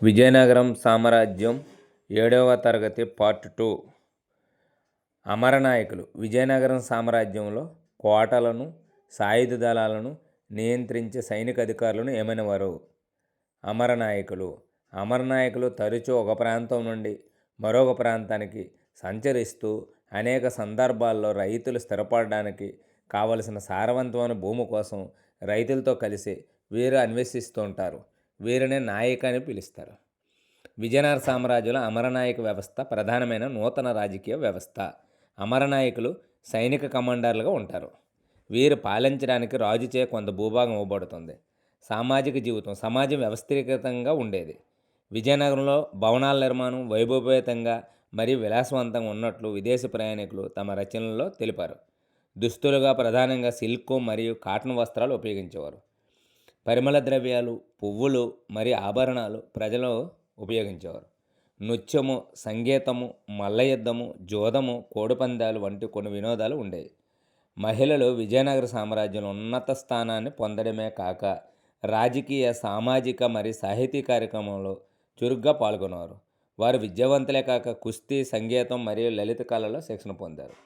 విజయనగరం సామ్రాజ్యం 7వ తరగతి పార్ట్ 2. అమరనాయకులు విజయనగరం సామ్రాజ్యంలో కోటలను, సాయుధ దళాలను నియంత్రించే సైనిక అధికారులను ఏమనేవారు? అమరనాయకులు తరచూ ఒక ప్రాంతం నుండి మరొక ప్రాంతానికి సంచరిస్తూ అనేక సందర్భాల్లో రైతులు స్థిరపడడానికి కావలసిన సారవంతమైన భూమి కోసం రైతులతో కలిసి వీరు అన్వేషిస్తూ ఉంటారు. వీరిని నాయక అని పిలుస్తారు. విజయనగర సామ్రాజ్యంలో అమరనాయక వ్యవస్థ ప్రధానమైన నూతన రాజకీయ వ్యవస్థ. అమరనాయకులు సైనిక కమాండర్లుగా ఉంటారు. వీరు పాలించడానికి రాజుచే కొంత భూభాగం ఇవ్వబడుతుంది. సామాజిక జీవితం సమాజం వ్యవస్థీకృతంగా ఉండేది. విజయనగరంలో భవనాల నిర్మాణం వైభవపేతంగా మరియు విలాసవంతంగా ఉన్నట్లు విదేశీ ప్రయాణికులు తమ రచనల్లో తెలిపారు. దుస్తులుగా ప్రధానంగా సిల్క్ మరియు కాటన్ వస్త్రాలు ఉపయోగించేవారు. పరిమళ ద్రవ్యాలు, పువ్వులు మరియు ఆభరణాలు ప్రజలు ఉపయోగించేవారు. నృత్యము, సంగీతము, మల్లయుద్ధము, జూదము, కోడిపందాలు వంటి కొన్ని వినోదాలు ఉండేవి. మహిళలు విజయనగర సామ్రాజ్యంలో ఉన్నత స్థానాన్ని పొందడమే కాక రాజకీయ, సామాజిక మరియు సాహితీ కార్యక్రమంలో చురుగ్గా పాల్గొనేవారు. వారు విద్యావంతులే కాక కుస్తీ, సంగీతం మరియు లలిత కళలో శిక్షణ పొందారు.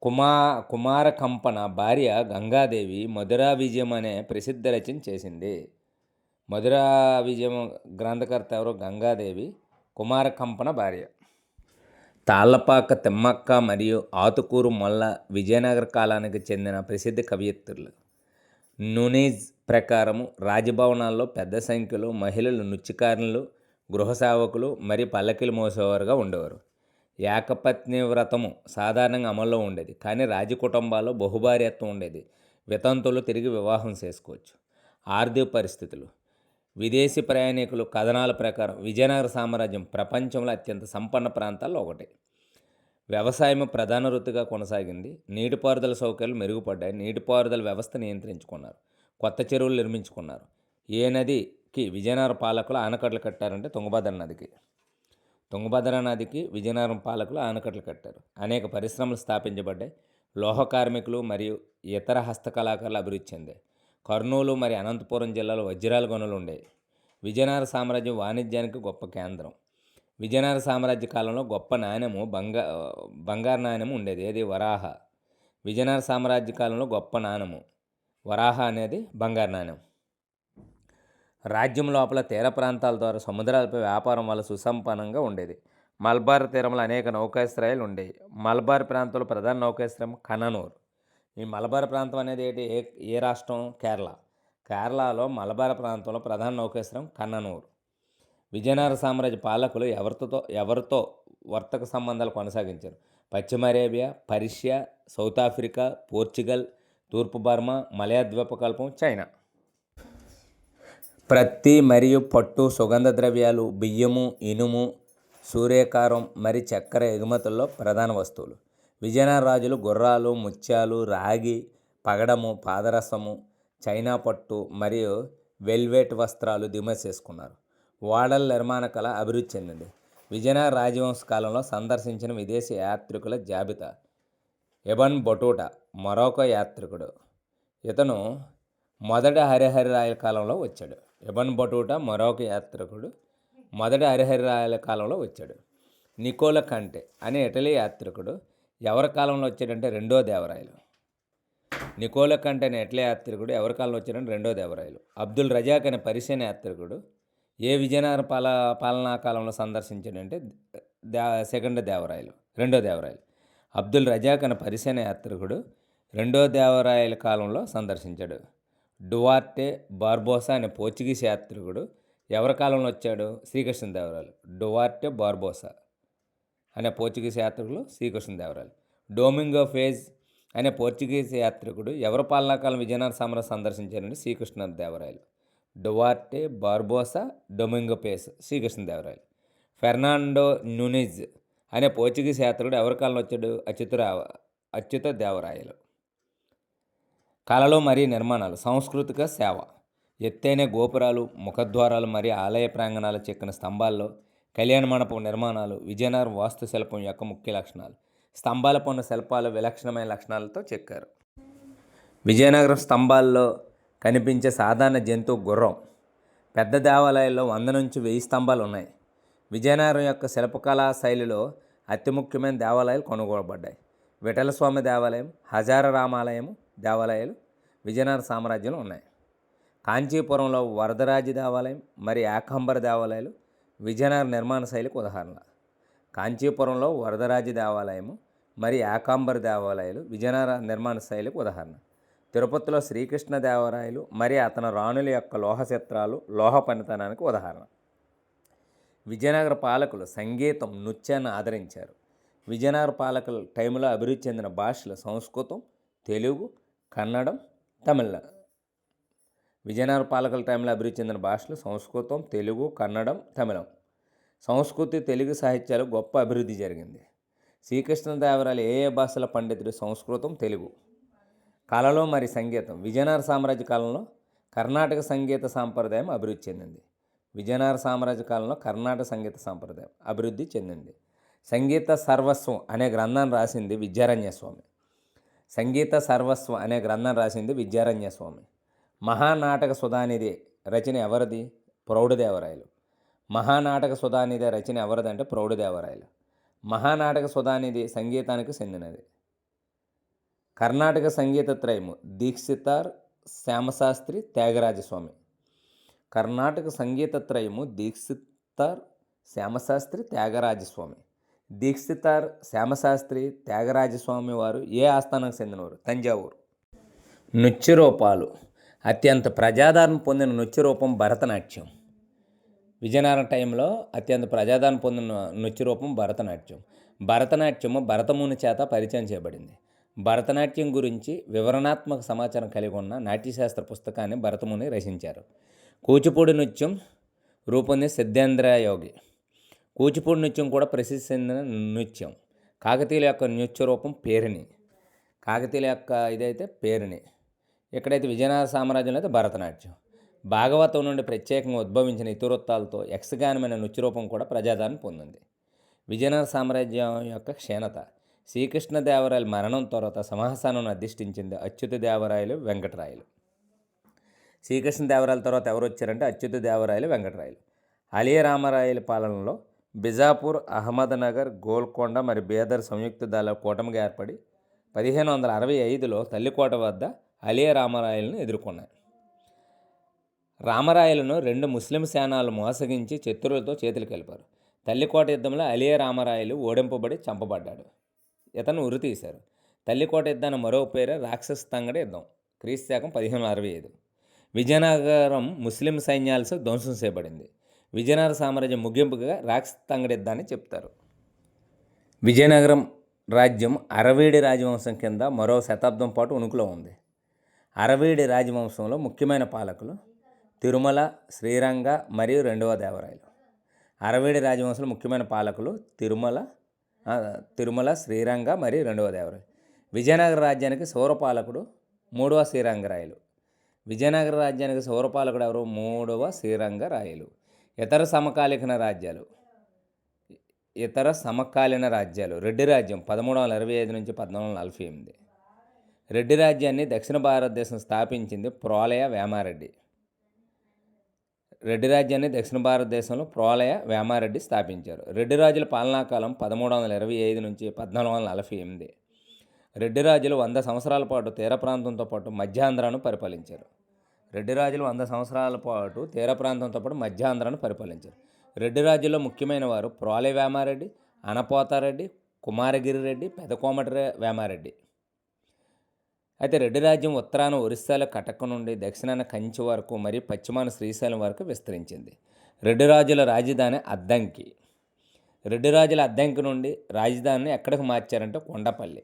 కుమార కంపన భార్య గంగాదేవి మధురా విజయం అనే ప్రసిద్ధ రచన చేసింది. మధురా విజయం గ్రంథకర్త ఎవరు? గంగాదేవి, కుమార కంపన భార్య. తాళ్లపాక తిమ్మక్క మరియు ఆతుకూరు మొల్ల విజయనగర కాలానికి చెందిన ప్రసిద్ధ కవయిత్రులు. నూనీజ్ ప్రకారం రాజభవనాల్లో పెద్ద సంఖ్యలో మహిళలు నృత్యకారులు, గృహ సేవకులు మరియు పల్లకిలు మోసేవారుగా ఉండేవారు. ఏకపత్ని వ్రతము సాధారణంగా అమల్లో ఉండేది, కానీ రాజకుటుంబాల్లో బహుభార్యత్వం ఉండేది. వితంతులు తిరిగి వివాహం చేసుకోవచ్చు. ఆర్థిక పరిస్థితులు. విదేశీ ప్రయాణికులు కథనాల ప్రకారం విజయనగర సామ్రాజ్యం ప్రపంచంలో అత్యంత సంపన్న ప్రాంతాల్లో ఒకటి. వ్యవసాయం ప్రధాన వృత్తిగా కొనసాగింది. నీటిపారుదల సౌకర్యాలు మెరుగుపడ్డాయి. నీటిపారుదల వ్యవస్థ నియంత్రించుకున్నారు. కొత్త చెరువులు నిర్మించుకున్నారు. ఏ నదికి విజయనగర పాలకులు ఆనకట్టలు కట్టారంటే తుంగభద్ర నదికి విజయనగరం పాలకులు ఆనకట్టలు కట్టారు. అనేక పరిశ్రమలు స్థాపించబడ్డాయి. లోహ కార్మికులు మరియు ఇతర హస్తకళాకారులు అభివృద్ధి చెందాయి. కర్నూలు మరియు అనంతపురం జిల్లాలో వజ్రాల గనులు ఉండేవి. విజయనగర సామ్రాజ్యం వాణిజ్యానికి గొప్ప కేంద్రం. విజయనగర సామ్రాజ్య కాలంలో గొప్ప నాణ్యము బంగారు నాణ్యము ఉండేది. ఏది? వరాహ. విజయనగర సామ్రాజ్య కాలంలో గొప్ప నాణ్యము వరాహ అనేది బంగారు నాణ్యం. రాజ్యం లోపల తీర ప్రాంతాల ద్వారా సముద్రాలపై వ్యాపారం వల్ల సుసంపన్నంగా ఉండేది. మలబార్ తీరంలో అనేక నౌకాశ్రయాలు ఉండేవి. మలబార్ ప్రాంతంలో ప్రధాన నౌకాశ్రయం కన్ననూరు. ఈ మలబార్ ప్రాంతం అనేది ఏ రాష్ట్రం? కేరళలో మలబార్ ప్రాంతంలో ప్రధాన నౌకాశ్రయం కన్ననూరు. విజయనగర సామ్రాజ్య పాలకులు ఎవరితో వర్తక సంబంధాలు కొనసాగించారు? పశ్చిమ Arabia, Persia, south Africa, Portugal, తూర్పు బర్మా, మలయ ద్వీపకల్పం, చైనా. ప్రత్తి మరియు పట్టు, సుగంధ ద్రవ్యాలు, బియ్యము, ఇనుము, సూర్యకారం మరియు చక్కెర ఎగుమతుల్లో ప్రధాన వస్తువులు. విజయనగర రాజులు గుర్రాలు, ముత్యాలు, రాగి, పగడము, పాదరసము, చైనా పట్టు మరియు వెల్వెట్ వస్త్రాలు దిగుమతి చేసుకున్నారు. ఓడల నిర్మాణ కళ అభివృద్ధి చెందింది. విజయనగర రాజవంశ కాలంలో సందర్శించిన విదేశీ యాత్రికుల జాబితా. ఇబ్న్ బటూటా మొరాకో యాత్రికుడు. ఇతను మొదటి హరిహర రాయల కాలంలో వచ్చాడు. ఇబ్న్ బటూటా మొరాకో యాత్రికుడు, మొదటి హరిహర రాయల కాలంలో వచ్చాడు. నికోలా కంటే అనే ఇటలీ యాత్రికుడు ఎవరి కాలంలో వచ్చాడంటే రెండో దేవరాయలు. నికోలా కంటే అనే ఇటలీ యాత్రికుడు ఎవరి కాలంలో వచ్చాడంటే రెండో దేవరాయలు. అబ్దుల్ రజాక్ అనే పర్షియన్ యాత్రికుడు ఏ విజయనగర పాలనా కాలంలో సందర్శించాడంటే రెండో దేవరాయలు. అబ్దుల్ రజాక్ అనే పర్షియన్ యాత్రికుడు రెండో దేవరాయల కాలంలో సందర్శించాడు. డువార్టే బార్బోసా అనే పోర్చుగీస్ యాత్రికుడు ఎవరి కాలంలో వచ్చాడు? శ్రీకృష్ణదేవరాయలు. డువార్టే బార్బోసా అనే పోర్చుగీస్ యాత్రికులు శ్రీకృష్ణదేవరాయలు. డొమింగో పేజ్ అనే పోర్చుగీస్ యాత్రికుడు ఎవరి పాలనాకాలం విజయనగర సామ్రాజ్యం సందర్శించారంటే Srikrishnadevarayalu. Duarte, Barbosa, Domingo Paes, Srikrishnadevarayalu. Fernando Nunez అనే పోర్చుగీస్ యాత్రికుడు ఎవరి కాలంలో వచ్చాడు? అచ్యుత దేవరాయలు. కళలు మరియు నిర్మాణాలు. సాంస్కృతిక సేవ. ఎత్తైన గోపురాలు, ముఖద్వారాలు మరియు ఆలయ ప్రాంగణాలు, చెక్కిన స్తంభాల్లో కళ్యాణ మండపం నిర్మాణాలు విజయనగరం వాస్తుశిల్పం యొక్క ముఖ్య లక్షణాలు. స్తంభాలపై ఉన్న శిల్పాలు విలక్షణమైన లక్షణాలతో చెక్కారు. విజయనగరం స్తంభాల్లో కనిపించే సాధారణ జంతువు గుర్రం. పెద్ద దేవాలయాల్లో 100 నుంచి 1000 స్తంభాలు ఉన్నాయి. విజయనగరం యొక్క శిల్పకళా శైలిలో అతి ముఖ్యమైన దేవాలయాలు కొనుగోలబడ్డాయి. విఠలస్వామి దేవాలయం, హజార రామాలయం దేవాలయాలు విజయనగర సామ్రాజ్యంలో ఉన్నాయి. కాంచీపురంలో వరదరాజ దేవాలయం మరియు ఏకాంబర దేవాలయాలు విజయనగర నిర్మాణ శైలికి ఉదాహరణ. కాంచీపురంలో వరదరాజ దేవాలయము మరియు ఏకాంబర దేవాలయాలు విజయనగర నిర్మాణ శైలికి ఉదాహరణ. తిరుపతిలో శ్రీకృష్ణ దేవరాయలు మరియు అతని రాణుల యొక్క లోహ చిత్రాలు లోహ పనితనానికి ఉదాహరణ. విజయనగర పాలకులు సంగీతం, నృత్యాన్ని ఆదరించారు. విజయనగర పాలకుల టైంలో అభివృద్ధి చెందిన భాషలు సంస్కృతం, తెలుగు, కన్నడం, తమిళ. విజయనగర పాలకుల టైంలో అభివృద్ధి చెందిన భాషలు సంస్కృతం, తెలుగు, కన్నడం, తమిళం. సంస్కృతి, తెలుగు సాహిత్యాలు గొప్ప అభివృద్ధి జరిగింది. శ్రీకృష్ణదేవరాయలు ఏ భాషల పండితుడు? సంస్కృతం, తెలుగు. కళలు మరియు సంగీతం. విజయనగర సామ్రాజ్య కాలంలో కర్ణాటక సంగీత సాంప్రదాయం అభివృద్ధి చెందింది. విజయనగర సామ్రాజ్య కాలంలో కర్ణాటక సంగీత సాంప్రదాయం అభివృద్ధి చెందింది. సంగీత సర్వస్వం అనే గ్రంథాన్ని రాసింది విద్యారణ్యస్వామి. సంగీత సర్వస్వం అనే గ్రంథం రాసింది విద్యారణ్యస్వామి. మహానాటక సుధానిధి రచన ఎవరిది? ప్రౌఢదేవరాయలు. మహానాటక సుధానిధి రచన ఎవరిదంటే ప్రౌఢదేవరాయలు. మహానాటక సుధానిధి సంగీతానికి చెందినది. కర్ణాటక సంగీత త్రయము దీక్షితార్, శ్యామశాస్త్రి, త్యాగరాజస్వామి. కర్ణాటక సంగీత త్రయము దీక్షితార్, శ్యామశాస్త్రి, త్యాగరాజస్వామి. దీక్షితార్, శ్యామశాస్త్రి, త్యాగరాజస్వామి వారు ఏ ఆస్థానానికి చెందినవారు? తంజావూరు. నృత్య రూపాలు. అత్యంత ప్రజాదరణ పొందిన నృత్య రూపం భరతనాట్యం. విజయనగరం టైంలో అత్యంత ప్రజాదరణ పొందిన నృత్య రూపం భరతనాట్యం. భరతనాట్యము భరతముని చేత పరిచయం చేయబడింది. భరతనాట్యం గురించి వివరణాత్మక సమాచారం కలిగి ఉన్న నాట్యశాస్త్ర పుస్తకాన్ని భరతముని రచించారు. కూచిపూడి నృత్యం రూపొందించిన సిద్ధేంద్ర యోగి. కూచిపూడి నృత్యం కూడా ప్రసిద్ధి చెందిన నృత్యం. కాకతీయుల యొక్క నృత్య రూపం పేరిణి. కాకతీయుల యొక్క ఇదైతే పేరిణి. ఎక్కడైతే విజయనగర సామ్రాజ్యంలో అయితే భరతనాట్యం. భాగవతం నుండి ప్రత్యేకంగా ఉద్భవించిన ఇతివృత్తాలతో యక్షగానమైన నృత్య రూపం కూడా ప్రజాదరణ పొందింది. విజయనగర సామ్రాజ్యం యొక్క క్షీణత. శ్రీకృష్ణదేవరాయల మరణం తర్వాత సింహాసనాన్ని అధిష్ఠించింది అచ్యుతదేవరాయలు, వెంకటరాయలు. శ్రీకృష్ణదేవరాయల తర్వాత ఎవరు వచ్చారంటే అచ్యుతదేవరాయలు, వెంకటరాయలు. అలియ రామరాయల పాలనలో బిజాపూర్, అహ్మద్నగర్, గోల్కొండ మరియు బీదర్ సంయుక్త దళ కూటమిగా ఏర్పడి 1565లో తల్లికోట వద్ద అలియ రామరాయలను ఎదుర్కొన్నాయి. రామరాయలను 2 ముస్లిం సేనాలు మోసగించి శత్రువులతో చేతులు కలిపారు. తల్లికోట యుద్ధంలో అలియ రామరాయలు ఓడింపబడి చంపబడ్డాడు. ఇతను ఉరి తీశారు. తల్లికోట యుద్ధాన్ని మరో పేరు రాక్షస తంగడి యుద్ధం. క్రీస్తు శకం 1565. విజయనగరం ముస్లిం సైన్యాలతో ధ్వంసం చేయబడింది. విజయనగర సామ్రాజ్యం ముగింపుగా రాక్షస తంగడి యుద్ధాన్ని చెప్తారు. విజయనగరం రాజ్యం అరవీడి రాజవంశం కింద మరో శతాబ్దం పాటు ఉనికిలో ఉంది. అరవీడి రాజవంశంలో ముఖ్యమైన పాలకులు తిరుమల, శ్రీరంగ మరియు రెండవ దేవరాయలు. అరవీడి రాజవంశంలో ముఖ్యమైన పాలకులు తిరుమల, శ్రీరంగ మరియు రెండవ దేవరాయలు. విజయనగర రాజ్యానికి సౌరపాలకుడు 3వ శ్రీరంగరాయలు. విజయనగర రాజ్యానికి సౌరపాలకుడు ఎవరు? 3వ శ్రీరంగరాయలు. ఇతర సమకాలీన రాజ్యాలు. రెడ్డి రాజ్యం 1325 నుంచి 1448. రెడ్డి రాజ్యాన్ని దక్షిణ భారతదేశం స్థాపించింది ప్రోలయ వేమారెడ్డి. రెడ్డి రాజ్యాన్ని దక్షిణ భారతదేశంలో ప్రోలయ వేమారెడ్డి స్థాపించారు. రెడ్డి రాజుల పాలనాకాలం 1325 నుంచి 1448. రెడ్డి రాజులు 100 సంవత్సరాల పాటు తీర ప్రాంతంతో పాటు మధ్యాంధ్రాను పరిపాలించారు. రెడ్డి రాజులు 100 సంవత్సరాల పాటు తీర ప్రాంతంతో పాటు మధ్యాంధ్రాను పరిపాలించారు. రెడ్డి రాజుల్లో ముఖ్యమైన వారు ప్రోలయ వేమారెడ్డి, అనపోతారెడ్డి, కుమారగిరి రెడ్డి, పెదకోమటి వేమారెడ్డి. అయితే రెడ్డి రాజ్యం ఉత్తరాన ఒరిస్సాలో కటక్ నుండి దక్షిణాన కంచి వరకు మరియు పశ్చిమాన శ్రీశైలం వరకు విస్తరించింది. రెడ్డి రాజుల రాజధాని అద్దంకి. రెడ్డి రాజుల అద్దంకి నుండి రాజధానిని ఎక్కడికి మార్చారంటే కొండపల్లి.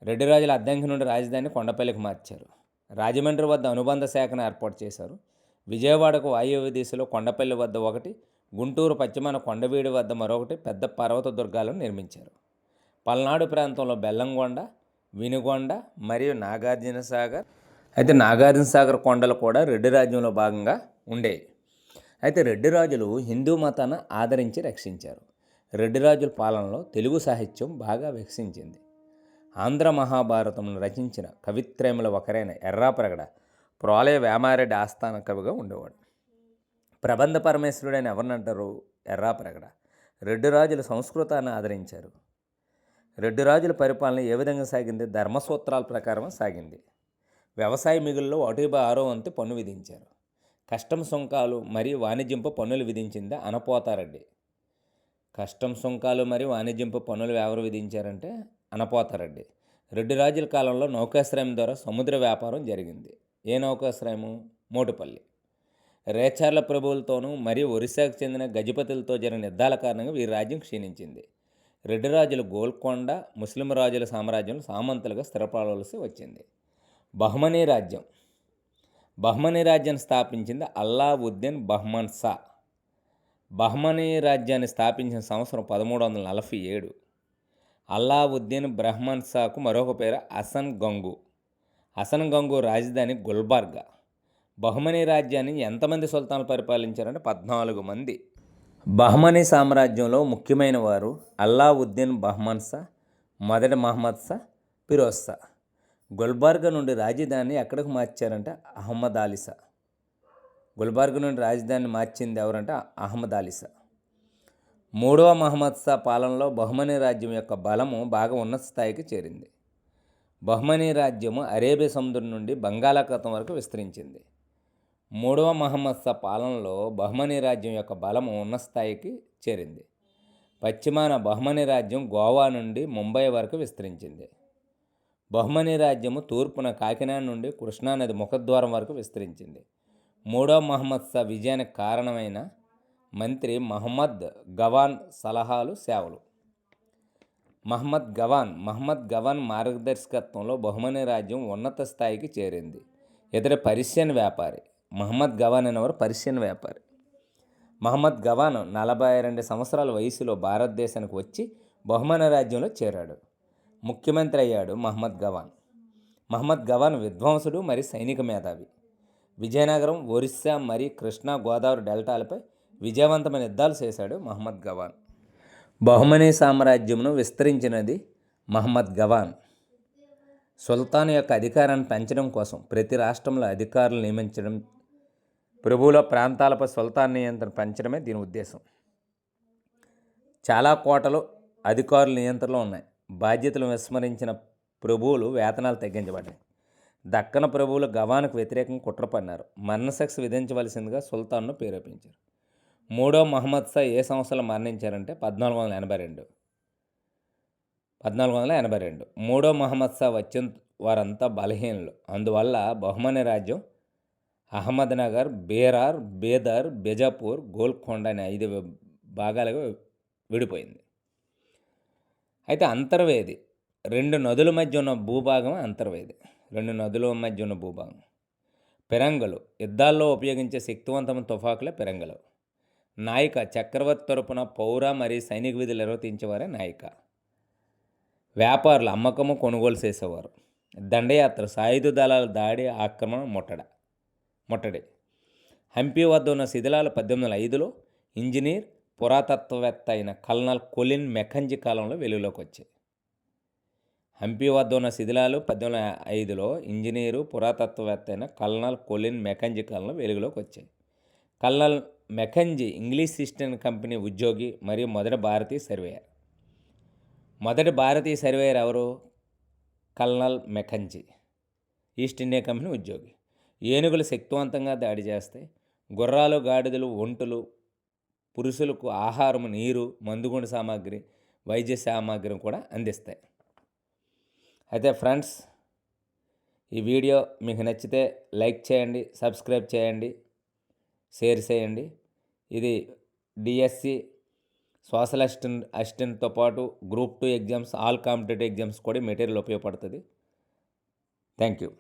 రెడ్డి రాజుల అద్దంకి నుండి రాజధానిని కొండపల్లికి మార్చారు. రాజమండ్రి వద్ద అనుబంధ శాఖను ఏర్పాటు చేశారు. విజయవాడకు వాయువ్య దిశలో కొండపల్లి వద్ద ఒకటి, గుంటూరు పశ్చిమాన కొండవీడి వద్ద మరొకటి పెద్ద పర్వత దుర్గాలను నిర్మించారు. పల్నాడు ప్రాంతంలో బెల్లంకొండ, వినుగొండ మరియు నాగార్జునసాగర్. అయితే నాగార్జునసాగర్ కొండలు కూడా రెడ్డి రాజ్యంలో భాగంగా ఉండేవి. అయితే రెడ్డి రాజులు హిందూ మతాన్ని ఆదరించి రక్షించారు. రెడ్డి రాజుల పాలనలో తెలుగు సాహిత్యం బాగా వికసించింది. ఆంధ్ర మహాభారతంను రచించిన కవిత్రయముల ఒకరైన ఎర్రాప్రగడ ప్రోలయ వేమారెడ్డి ఆస్థాన కవిగా ఉండేవాడు. ప్రబంధ పరమేశ్వరుడు అని ఎవరినంటారు? ఎర్రాప్రగడ. రెడ్డి రాజులు సంస్కృతాన్ని ఆదరించారు. రెడ్డి రాజుల పరిపాలన ఏ విధంగా సాగింది? ధర్మసూత్రాల ప్రకారం సాగింది. వ్యవసాయ మిగుల్లో 1/6 వంతు పన్ను విధించారు. కస్టమ్ సుంకాలు మరియు వాణిజ్యంపు పన్నులు విధించింది అనపోతారెడ్డి. కస్టమ్ సుంకాలు మరియు వాణిజ్యంపు పన్నులు ఎవరు విధించారంటే అనపోతారెడ్డి. రెడ్డి రాజుల కాలంలో నౌకాశ్రయం ద్వారా సముద్ర వ్యాపారం జరిగింది. ఏ నౌకాశ్రయము? మోటుపల్లి. రేచార్ల ప్రభువులతోనూ మరియు ఒరిస్సాకు చెందిన గజపతులతో జరిగిన యుద్ధాల కారణంగా వీరి రాజ్యం క్షీణించింది. రెడ్డి రాజులు గోల్కొండ ముస్లిం రాజుల సామ్రాజ్యంలో సామంతులుగా స్థిరపడవలసి వచ్చింది. బహ్మనీ రాజ్యం. బహ్మనీ రాజ్యాన్ని స్థాపించింది అల్లావుద్దీన్ బహ్మన్ షా. బహ్మనీ రాజ్యాన్ని స్థాపించిన సంవత్సరం 1347. అల్లావుద్దీన్ బహ్మన్ షాకు మరొక పేరు హసన్ గంగు. హసన్ గంగు రాజధాని గుల్బర్గా. బహ్మనీ రాజ్యాన్ని ఎంతమంది సుల్తాన్లు పరిపాలించారంటే 14 మంది. బహ్మనీ సామ్రాజ్యంలో ముఖ్యమైన వారు అల్లావుద్దీన్ బహ్మన్ షా, మొదటి మహమ్మద్ షా, ఫిరోజ్ షా. గుల్బర్గా నుండి రాజధాని ఎక్కడికి మార్చారంటే అహ్మద్ అలీ షా. గుల్బర్గా నుండి రాజధాని మార్చింది ఎవరంటే అహ్మద్ అలీ షా. 3వ మహమ్మద్ షా పాలనలో బహ్మనీ రాజ్యం యొక్క బలము బాగా ఉన్నత స్థాయికి చేరింది. బహ్మనీ రాజ్యము అరేబియా సముద్రం నుండి బంగాళాఖాతం వరకు విస్తరించింది. 3వ మహమ్మద్ షా పాలనలో బహ్మనీ రాజ్యం యొక్క బలము ఉన్నత స్థాయికి చేరింది. పశ్చిమాన బహ్మనీ రాజ్యం గోవా నుండి ముంబై వరకు విస్తరించింది. బహ్మనీ రాజ్యము తూర్పున కాకినాడ నుండి కృష్ణానది ముఖద్వారం వరకు విస్తరించింది. 3వ మహమ్మద్ షా విజయానికి కారణమైన మంత్రి మహమ్మద్ గవాన్ సలహాలు సేవలు. మహమ్మద్ గవాన్ మార్గదర్శకత్వంలో బహ్మనీ రాజ్యం ఉన్నత స్థాయికి చేరింది. ఇతడు పర్షియన్ వ్యాపారి. మహమ్మద్ గవాన్ అనేవారు పర్షియన్ వ్యాపారి. మహమ్మద్ గవాన్ 42 సంవత్సరాల వయసులో భారతదేశానికి వచ్చి బహ్మనీ రాజ్యంలో చేరాడు. ముఖ్యమంత్రి అయ్యాడు మహమ్మద్ గవాన్ విద్వాంసుడు మరియు సైనిక మేధావి. విజయనగరం, ఒరిస్సా మరియు కృష్ణా గోదావరి డెల్టాలపై విజయవంతమైన యుద్ధాలు చేశాడు మహమ్మద్ గవాన్. బహ్మనీ సామ్రాజ్యమును విస్తరించినది మహమ్మద్ గవాన్. సుల్తాన్ యొక్క అధికారాన్ని పెంచడం కోసం ప్రతి రాష్ట్రంలో అధికారులు నియమించడం, ప్రభువుల ప్రాంతాలపై సుల్తాన్ నియంత్రణ పెంచడమే దీని ఉద్దేశం. చాలా కోటలు అధికారుల నియంత్రణలో ఉన్నాయి. బాధ్యతలు విస్మరించిన ప్రభువులు వేతనాలు తగ్గించబడ్డాయి. దక్కన ప్రభువులు గవాన్కు వ్యతిరేకంగా కుట్ర పన్నారు. మరణశిక్ష విధించవలసిందిగా సుల్తాన్ను ప్రేరేపించారు. 3వ మహమ్మద్ షా ఏ సంవత్సరంలో మరణించారంటే 1482. 3వ మహమ్మద్ షా వచ్చిన వారంతా బలహీనులు. అందువల్ల బహ్మనీ రాజ్యం అహ్మద్నగర్, బేరార్, బేదర్, బెజాపూర్, గోల్కొండ అనే 5 భాగాలుగా విడిపోయింది. అయితే అంతర్వేది 2 నదుల మధ్య ఉన్న భూభాగం అంతర్వేది. 2 నదుల మధ్య ఉన్న భూభాగం. పిరంగులు యుద్ధాల్లో ఉపయోగించే శక్తివంతమైన తుపాకులే పిరంగులు. నాయిక చక్రవర్తి తరపున పౌర మరియు సైనిక విధులు నిర్వర్తించేవారే నాయిక. వ్యాపారులు అమ్మకము కొనుగోలు చేసేవారు. దండయాత్ర సాయుధ దళాల దాడి, ఆక్రమణ, ముట్టడి. హంపి వద్ద ఉన్న శిథిలాలు 1805లో ఇంజనీర్ పురాతత్వవేత్త అయిన కల్నల్ కొలిన్ మెకంజీ కాలంలో వెలుగులోకి వచ్చాయి. హంపి వద్ద ఉన్న శిథిలాలు 1805లో ఇంజనీరు పురాతత్వవేత్త అయిన కల్నల్ కొలిన్ మెకంజీ కాలంలో వెలుగులోకి వచ్చాయి. Colonel Mackenzie English East India company ఉద్యోగి మరియు మొదటి భారతీయ సర్వేయర్. మొదటి భారతీయ సర్వేయర్ ఎవరు? Colonel Mackenzie, East India company ఉద్యోగి. ఏనుగులు శక్తివంతంగా దాడి చేస్తాయి. గుర్రాలు, గాడిదలు, ఒంటులు పురుషులకు ఆహారం, నీరు, మందుగుండు సామాగ్రి, వైద్య సామాగ్రి కూడా అందిస్తాయి. అయితే ఫ్రెండ్స్, ఈ వీడియో మీకు నచ్చితే లైక్ చేయండి, సబ్స్క్రైబ్ చేయండి, షేర్ చేయండి. ఇది డిఎస్సి సోషల్ అసిస్టెంట్తో పాటు group 2 exams, all competitive exams కూడా మెటీరియల్ ఉపయోగపడుతుంది. Thank you.